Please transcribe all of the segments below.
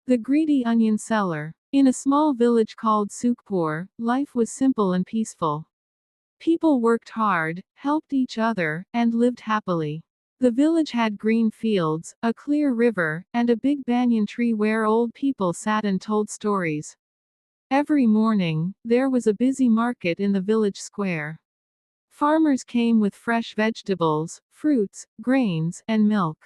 The greedy onion seller. In a small village called Sukpur, life was simple and peaceful. People worked hard, helped each other, and lived happily. The village had green fields, a clear river, and a big banyan tree where old people sat and told stories. Every morning, there was a busy market in the village square. Farmers came with fresh vegetables, fruits, grains, and milk.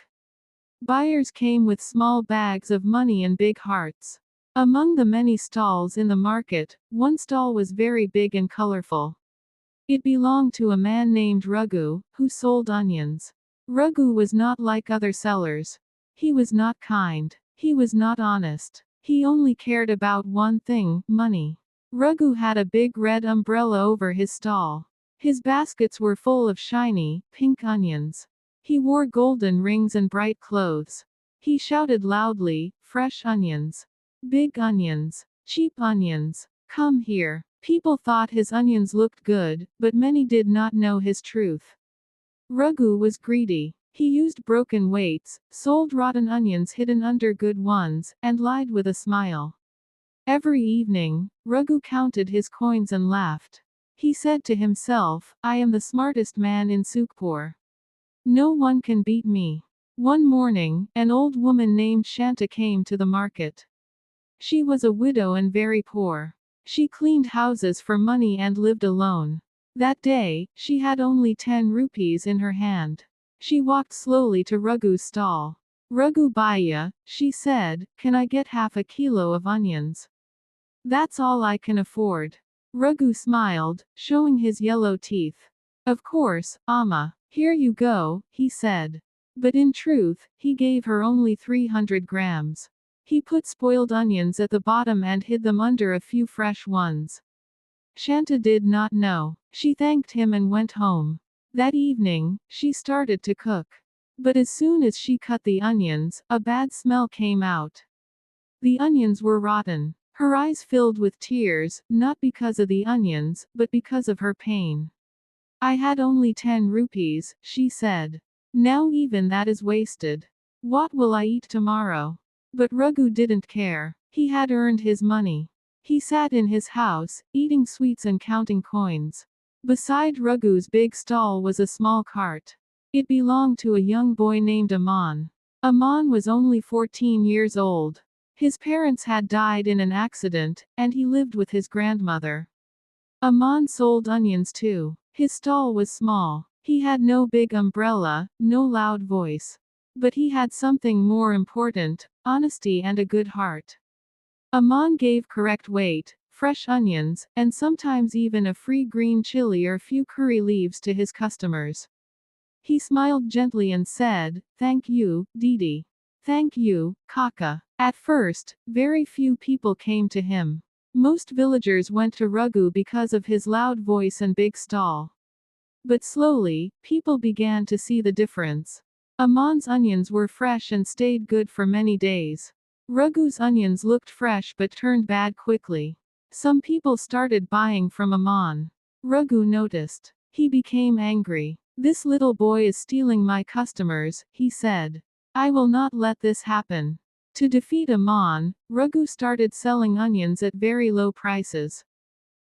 Buyers came with small bags of money and big hearts. Among the many stalls in the market, one stall was very big and colorful. It belonged to a man named Raghu, who sold onions. Raghu was not like other sellers. He was not kind. He was not honest. He only cared about one thing, money. Raghu had a big red umbrella over his stall. His baskets were full of shiny, pink onions. He wore golden rings and bright clothes. He shouted loudly, "Fresh onions. Big onions. Cheap onions. Come here." People thought his onions looked good, but many did not know his truth. Raghu was greedy. He used broken weights, sold rotten onions hidden under good ones, and lied with a smile. Every evening, Raghu counted his coins and laughed. He said to himself, "I am the smartest man in Sukpur. No one can beat me." One morning, an old woman named Shanta came to the market. She was a widow and very poor. She cleaned houses for money and lived alone. That day, she had only 10 rupees in her hand. She walked slowly to Raghu's stall. "Raghu Bhaiya," she said, "can I get half a kilo of onions? That's all I can afford." Raghu smiled, showing his yellow teeth. "Of course, Amma. Here you go," he said. But in truth, he gave her only 300 grams. He put spoiled onions at the bottom and hid them under a few fresh ones. Shanta did not know. She thanked him and went home. That evening, she started to cook. But as soon as she cut the onions, a bad smell came out. The onions were rotten. Her eyes filled with tears, not because of the onions, but because of her pain. "I had only 10 rupees, she said. "Now even that is wasted. What will I eat tomorrow?" But Raghu didn't care. He had earned his money. He sat in his house, eating sweets and counting coins. Beside Raghu's big stall was a small cart. It belonged to a young boy named Aman. Aman was only 14 years old. His parents had died in an accident, and he lived with his grandmother. Aman sold onions too. His stall was small. He had no big umbrella, no loud voice. But he had something more important, honesty and a good heart. Aman gave correct weight, fresh onions, and sometimes even a free green chili or few curry leaves to his customers. He smiled gently and said, "Thank you, Didi. Thank you, Kaka." At first, very few people came to him. Most villagers went to Raghu because of his loud voice and big stall. But slowly, people began to see the difference. Aman's onions were fresh and stayed good for many days. Raghu's onions looked fresh but turned bad quickly. Some people started buying from Aman. Raghu noticed. He became angry. "This little boy is stealing my customers," he said. "I will not let this happen." To defeat Aman, Raghu started selling onions at very low prices.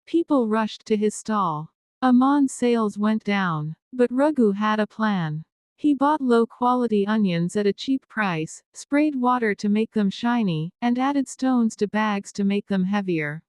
People rushed to his stall. Aman's sales went down. But Raghu had a plan. He bought low-quality onions at a cheap price, sprayed water to make them shiny, and added stones to bags to make them heavier.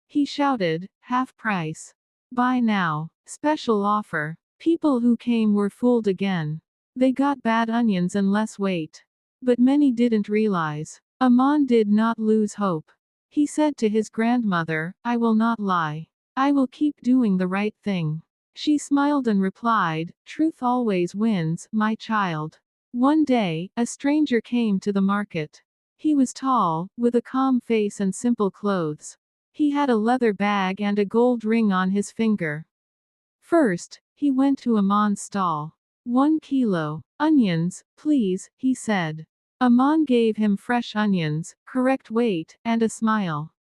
He shouted, "Half price. Buy now. Special offer." People who came were fooled again. They got bad onions and less weight. But many didn't realize. Aman did not lose hope. He said to his grandmother, "I will not lie. I will keep doing the right thing." She smiled and replied, "Truth always wins, my child." One day, a stranger came to the market. He was tall, with a calm face and simple clothes. He had a leather bag and a gold ring on his finger. First, he went to Aman's stall. "1 kilo. Onions, please," he said. Aman gave him fresh onions, correct weight, and a smile.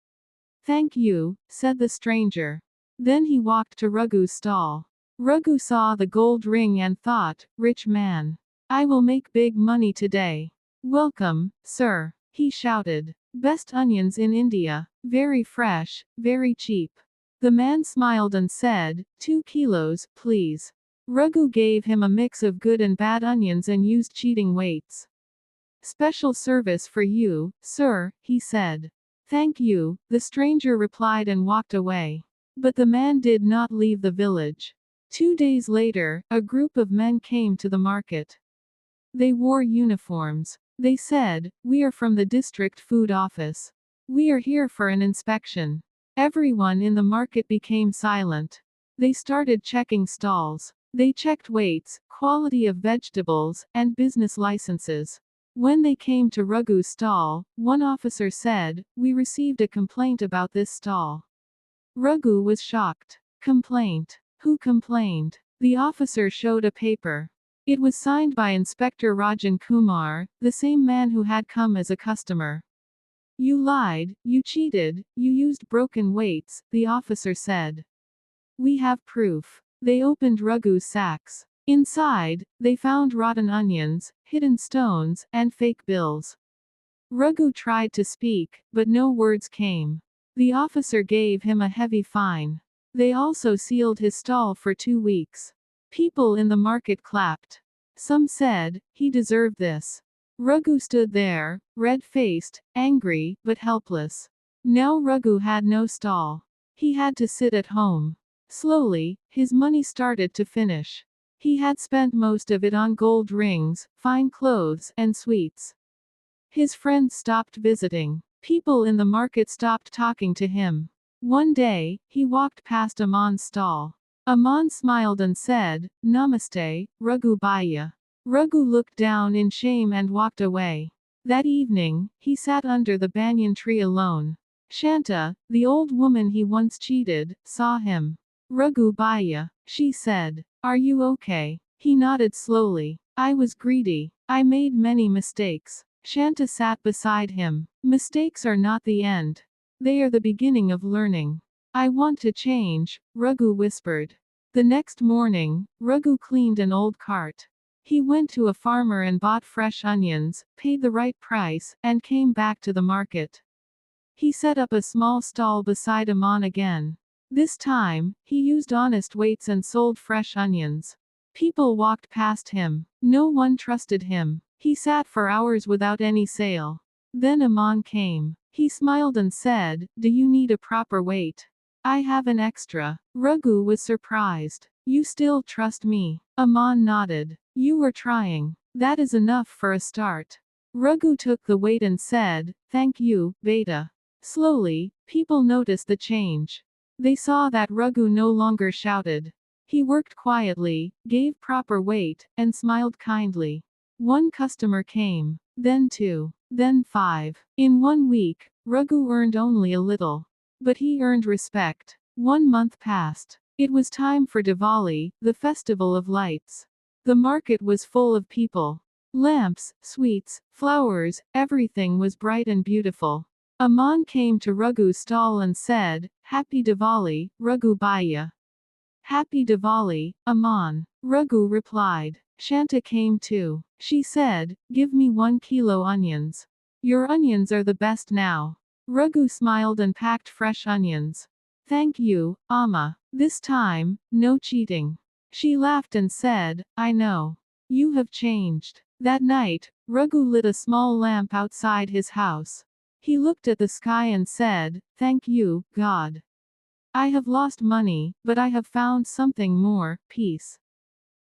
"Thank you," said the stranger. Then he walked to Raghu's stall. Raghu saw the gold ring and thought, "Rich man. I will make big money today." "Welcome, sir." He shouted. Best onions in India. Very fresh, very cheap. The man smiled and said, 2 kilos, please. Raghu gave him a mix of good and bad onions and used cheating weights. Special service for you, sir, he said. Thank you, the stranger replied and walked away. But the man did not leave the village. 2 days later, a group of men came to the market. They wore uniforms. They said, we are from the district food office. We are here for an inspection. Everyone in the market became silent. They started checking stalls. They checked weights, quality of vegetables, and business licenses. When they came to Raghu's stall, one officer said, we received a complaint about this stall. Raghu was shocked. Complaint? Who complained? The officer showed a paper. It was signed by Inspector Rajan Kumar, the same man who had come as a customer. You lied, you cheated, you used broken weights, the officer said. We have proof. They opened Raghu's sacks. Inside, they found rotten onions, hidden stones, and fake bills. Raghu tried to speak, but no words came. The officer gave him a heavy fine. They also sealed his stall for 2 weeks. People in the market clapped. Some said, he deserved this. Raghu stood there, red-faced, angry, but helpless. Now Raghu had no stall. He had to sit at home. Slowly, his money started to finish. He had spent most of it on gold rings, fine clothes, and sweets. His friends stopped visiting. People in the market stopped talking to him. One day, he walked past Aman's stall. Aman smiled and said, Namaste, Raghu Bhaiya. Raghu looked down in shame and walked away. That evening, he sat under the banyan tree alone. Shanta, the old woman he once cheated, saw him. Raghu Bhaiya, she said. Are you okay? He nodded slowly. I was greedy. I made many mistakes. Shanta sat beside him. Mistakes are not the end. They are the beginning of learning. I want to change, Raghu whispered. The next morning, Raghu cleaned an old cart. He went to a farmer and bought fresh onions, paid the right price, and came back to the market. He set up a small stall beside Aman again. This time, he used honest weights and sold fresh onions. People walked past him. No one trusted him. He sat for hours without any sale. Then Aman came. He smiled and said, do you need a proper weight? I have an extra. Raghu was surprised. You still trust me? Aman nodded. You were trying. That is enough for a start. Raghu took the weight and said, thank you, beta. Slowly, people noticed the change. They saw that Raghu no longer shouted. He worked quietly, gave proper weight, and smiled kindly. One customer came, then 2, then 5. In 1 week, Raghu earned only a little. But he earned respect. 1 month passed. It was time for Diwali, the festival of lights. The market was full of people. Lamps, sweets, flowers, everything was bright and beautiful. Aman came to Raghu's stall and said, Happy Diwali, Raghu Bhaiya. Happy Diwali, Aman. Raghu replied. Shanta came too. She said, give me 1 kilo onions. Your onions are the best now. Raghu smiled and packed fresh onions. Thank you, Amma. This time, no cheating. She laughed and said, I know. You have changed. That night, Raghu lit a small lamp outside his house. He looked at the sky and said, Thank you, God. I have lost money, but I have found something more, peace.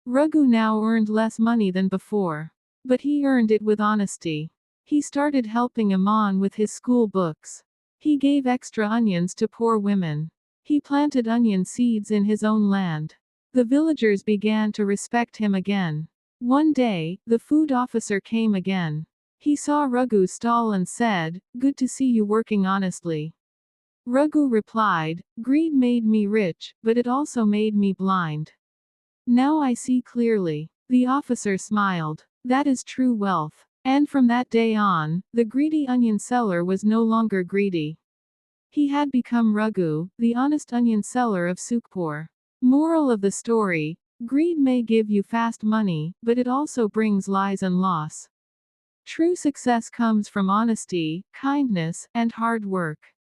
Raghu now earned less money than before. But he earned it with honesty. He started helping Aman with his school books. He gave extra onions to poor women. He planted onion seeds in his own land. The villagers began to respect him again. One day, the food officer came again. He saw Raghu's stall and said, Good to see you working honestly. Raghu replied, Greed made me rich, but it also made me blind. Now I see clearly. The officer smiled. That is true wealth. And from that day on, the greedy onion seller was no longer greedy. He had become Raghu, the honest onion seller of Sukhpur. Moral of the story: greed may give you fast money, but it also brings lies and loss. True success comes from honesty, kindness, and hard work.